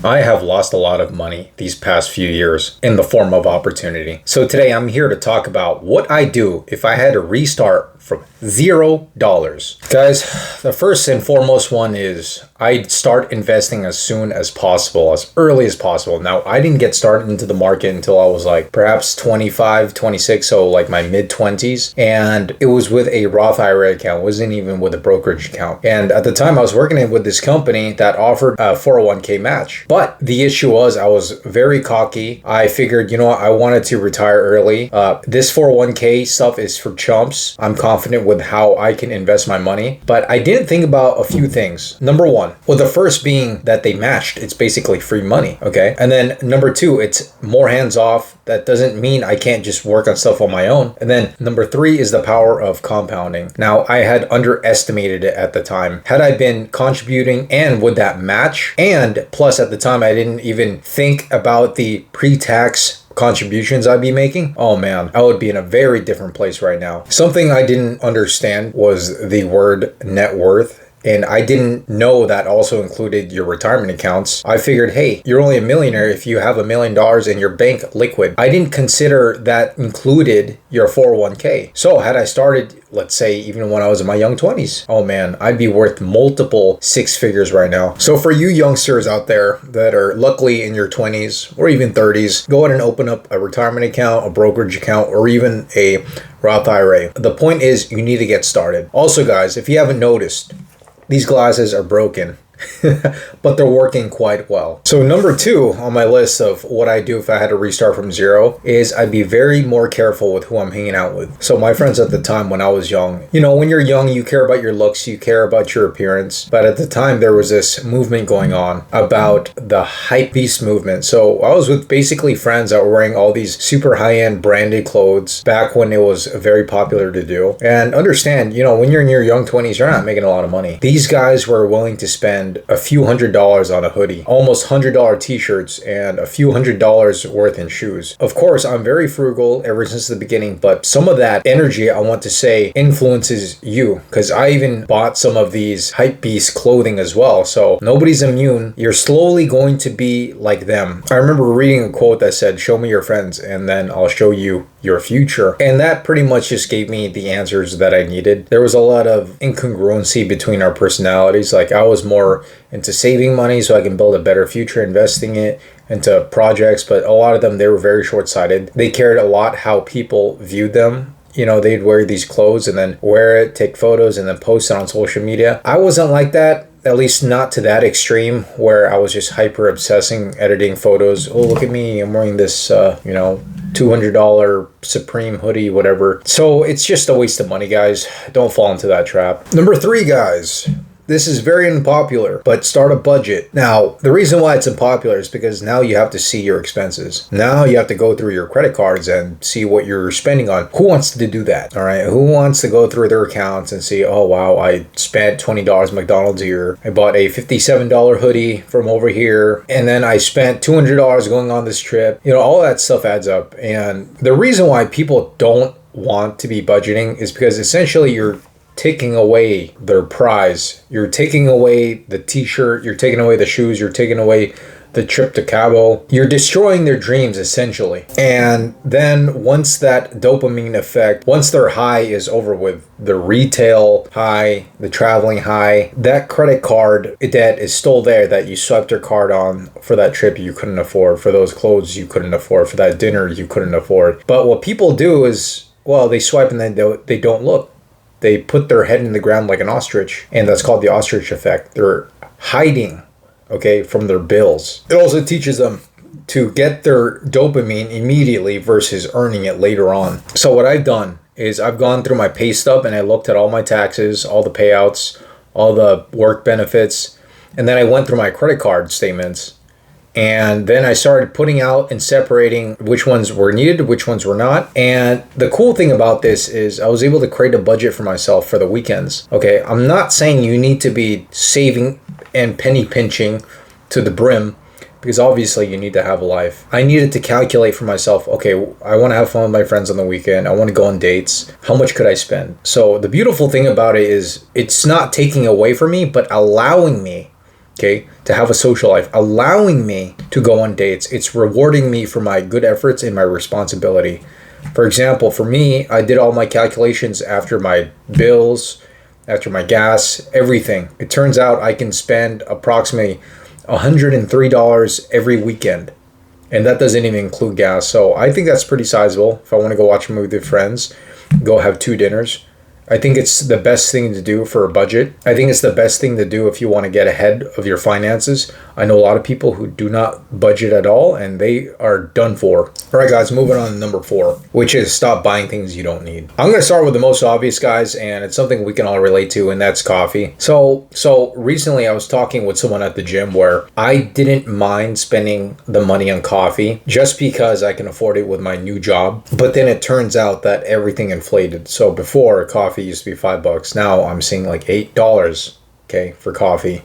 I have lost a lot of money these past few years in the form of opportunity. So today I'm here to talk about what I do if I had to restart from $0. Guys, the first and foremost one is I'd start investing as soon as possible, as early as possible. Now, I didn't get started into the market until I was like perhaps 25, 26, so like my mid 20s. And it was with a Roth IRA account, it wasn't even with a brokerage account. And at the time I was working with this company that offered a 401k match. But the issue was I was very cocky. I figured, I wanted to retire early. This 401k stuff is for chumps. I'm confident with how I can invest my money. But I didn't think about a few things. Number one, well, the first being that they matched. It's basically free money, okay? And then number two, it's more hands off. That doesn't mean I can't just work on stuff on my own. And then number three is the power of compounding. Now, I had underestimated it at the time. Had I been contributing and would that match? And plus at the time, I didn't even think about the pre-tax contributions I'd be making. Oh man, I would be in a very different place right now. Something I didn't understand was the word net worth. And I didn't know that also included your retirement accounts. I figured, hey, you're only a millionaire if you have $1 million in your bank liquid. I didn't consider that included your 401k. So had I started, let's say, even when I was in my young 20s, oh man, I'd be worth multiple six figures right now. So for you youngsters out there that are luckily in your 20s or even 30s, go ahead and open up a retirement account, a brokerage account, or even a Roth IRA. The point is you need to get started. Also, guys, if you haven't noticed, these glasses are broken, but they're working quite well. So number two on my list of what I do if I had to restart from zero is I'd be very more careful with who I'm hanging out with. So my friends at the time when I was young, when you're young, you care about your looks, you care about your appearance. But at the time there was this movement going on about the hype beast movement. So I was with basically friends that were wearing all these super high-end branded clothes back when it was very popular to do. And understand, when you're in your young 20s, you're not making a lot of money. These guys were willing to spend a few $100s on a hoodie, almost $100 t-shirts, and a few $100s worth in shoes. Of course, I'm very frugal ever since the beginning, but some of that energy, I want to say, influences you, because I even bought some of these hype beast clothing as well. So nobody's immune. You're slowly going to be like them. I remember reading a quote that said, "Show me your friends and then I'll show you your future." And that pretty much just gave me the answers that I needed. There was a lot of incongruency between our personalities. Like I was more into saving money so I can build a better future, investing it into projects, but a lot of them, they were very short-sighted. They cared a lot how people viewed them. They'd wear these clothes and then wear it, take photos, and then post it on social media. I wasn't like that. At least not to that extreme where I was just hyper obsessing, editing photos. Oh, look at me, I'm wearing this, $200 Supreme hoodie, whatever. So it's just a waste of money, guys. Don't fall into that trap. Number three, guys. This is very unpopular, but start a budget. Now, the reason why it's unpopular is because now you have to see your expenses. Now you have to go through your credit cards and see what you're spending on. Who wants to do that? All right. Who wants to go through their accounts and see, oh, wow, I spent $20 at McDonald's here. I bought a $57 hoodie from over here. And then I spent $200 going on this trip. All that stuff adds up. And the reason why people don't want to be budgeting is because essentially you're taking away their prize. You're taking away the t-shirt, you're taking away the shoes, you're taking away the trip to Cabo. You're destroying their dreams essentially. And then once that dopamine effect, once their high is over with, the retail high, the traveling high, that credit card debt is still there that you swiped your card on for that trip you couldn't afford, for those clothes you couldn't afford, for that dinner you couldn't afford. But what people do is, they swipe and then they don't look. They put their head in the ground like an ostrich, and that's called the ostrich effect. They're hiding, from their bills. It also teaches them to get their dopamine immediately versus earning it later on. So what I've done is I've gone through my pay stub and I looked at all my taxes, all the payouts, all the work benefits, and then I went through my credit card statements. And then I started putting out and separating which ones were needed, which ones were not. And the cool thing about this is I was able to create a budget for myself for the weekends. Okay, I'm not saying you need to be saving and penny pinching to the brim, because obviously you need to have a life. I needed to calculate for myself, okay, I want to have fun with my friends on the weekend. I want to go on dates. How much could I spend? So the beautiful thing about it is it's not taking away from me, but allowing me okay, to have a social life, allowing me to go on dates. It's rewarding me for my good efforts and my responsibility. For example, for me, I did all my calculations after my bills, after my gas, everything. It turns out I can spend approximately $103 every weekend. And that doesn't even include gas. So I think that's pretty sizable. If I want to go watch a movie with friends, go have 2 dinners. I think it's the best thing to do for a budget. I think it's the best thing to do if you want to get ahead of your finances. I know a lot of people who do not budget at all and they are done for. All right, guys, moving on to number 4, which is stop buying things you don't need. I'm going to start with the most obvious, guys, and it's something we can all relate to, and that's coffee. So recently I was talking with someone at the gym where I didn't mind spending the money on coffee just because I can afford it with my new job. But then it turns out that everything inflated. So before, coffee used to be $5. Now I'm seeing like $8, okay, for coffee.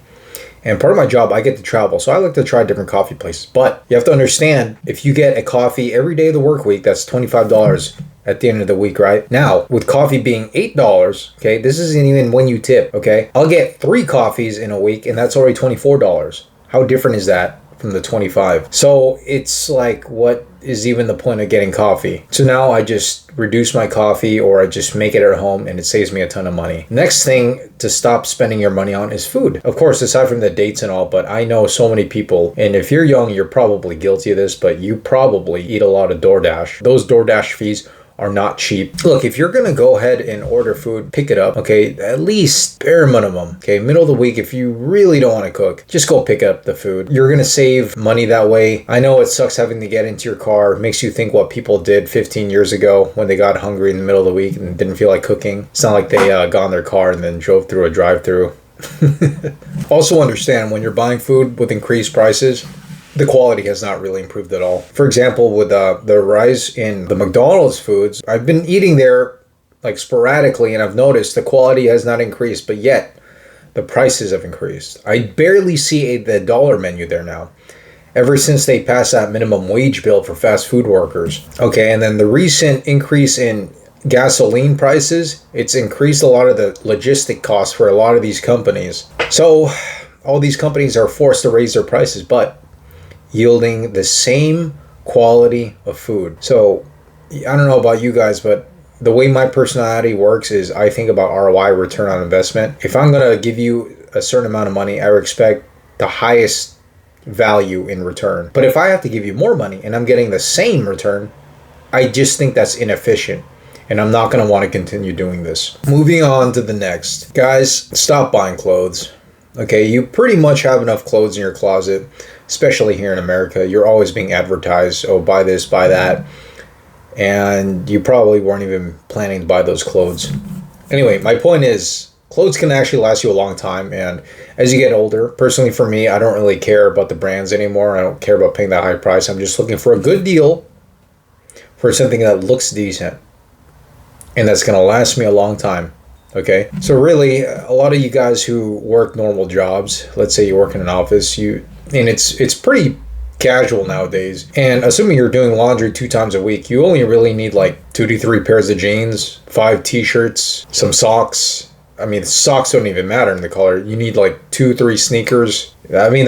And part of my job, I get to travel, so I like to try different coffee places. But you have to understand, if you get a coffee every day of the work week, that's $25 at the end of the week, right? Now, with coffee being $8, okay, this isn't even when you tip, okay? I'll get 3 coffees in a week, and that's already $24. How different is that from the 25? So it's like, what is even the point of getting coffee? So now I just reduce my coffee, or I just make it at home, and it saves me a ton of money. Next thing to stop spending your money on is food. Of course, aside from the dates and all, but I know so many people, and if you're young, you're probably guilty of this, but you probably eat a lot of DoorDash. Those DoorDash fees are not cheap. Look, if you're gonna go ahead and order food, pick it up, okay? At least bare minimum, okay? Middle of the week, if you really don't want to cook, just go pick up the food. You're gonna save money that way. I know it sucks having to get into your car. It makes you think what people did 15 years ago when they got hungry in the middle of the week and didn't feel like cooking. It's not like they got in their car and then drove through a drive-through. Also understand, when you're buying food with increased prices, the quality has not really improved at all. For example, with the rise in the McDonald's foods, I've been eating there like sporadically, and I've noticed the quality has not increased, but yet the prices have increased. I barely see the dollar menu there now, ever since they passed that minimum wage bill for fast food workers. Okay, and then the recent increase in gasoline prices, it's increased a lot of the logistic costs for a lot of these companies. So all these companies are forced to raise their prices, but yielding the same quality of food. So I don't know about you guys, but the way my personality works is I think about ROI, return on investment. If I'm going to give you a certain amount of money, I expect the highest value in return. But if I have to give you more money and I'm getting the same return, I just think that's inefficient. And I'm not going to want to continue doing this. Moving on to the next. Guys, stop buying clothes. Okay, you pretty much have enough clothes in your closet, especially here in America. You're always being advertised, oh, buy this, buy that. And you probably weren't even planning to buy those clothes. Anyway, my point is, clothes can actually last you a long time. And as you get older, personally for me, I don't really care about the brands anymore. I don't care about paying that high price. I'm just looking for a good deal for something that looks decent and that's going to last me a long time. Okay, so really, a lot of you guys who work normal jobs, let's say you work in an office, and it's pretty casual nowadays. And assuming you're doing laundry 2 times a week, you only really need like 2 to 3 pairs of jeans, 5 t-shirts, some socks. I mean, socks don't even matter in the color. You need like 2, 3 sneakers. I mean,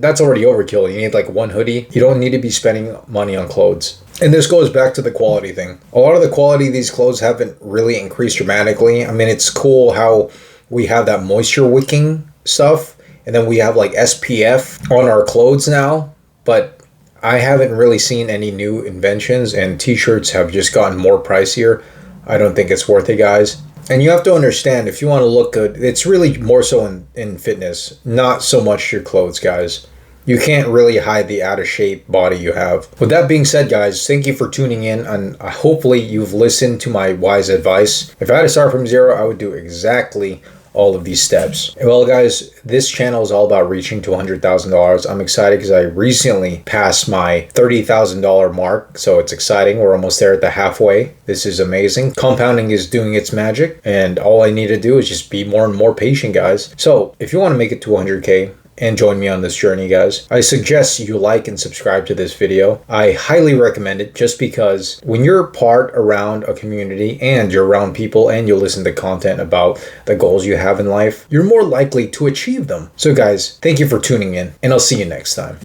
that's already overkill. You need like 1 hoodie. You don't need to be spending money on clothes. And this goes back to the quality thing. A lot of the quality of these clothes haven't really increased dramatically. I mean, it's cool how we have that moisture wicking stuff, and then we have like SPF on our clothes now, but I haven't really seen any new inventions, and t-shirts have just gotten more pricier. I don't think it's worth it, guys. And you have to understand, if you want to look good, it's really more so in fitness, not so much your clothes, guys. You can't really hide the out of shape body you have. With that being said, guys, thank you for tuning in, and hopefully you've listened to my wise advice. If I had to start from zero, I would do exactly all of these steps. Well, guys, this channel is all about reaching to $100,000. I'm excited because I recently passed my $30,000 mark, so it's exciting. We're almost there at the halfway. This is amazing. Compounding is doing its magic, and all I need to do is just be more and more patient, guys. So if you want to make it to 100K, and join me on this journey, guys. I suggest you like and subscribe to this video. I highly recommend it just because when you're part around a community and you're around people and you listen to content about the goals you have in life, you're more likely to achieve them. So guys, thank you for tuning in, and I'll see you next time.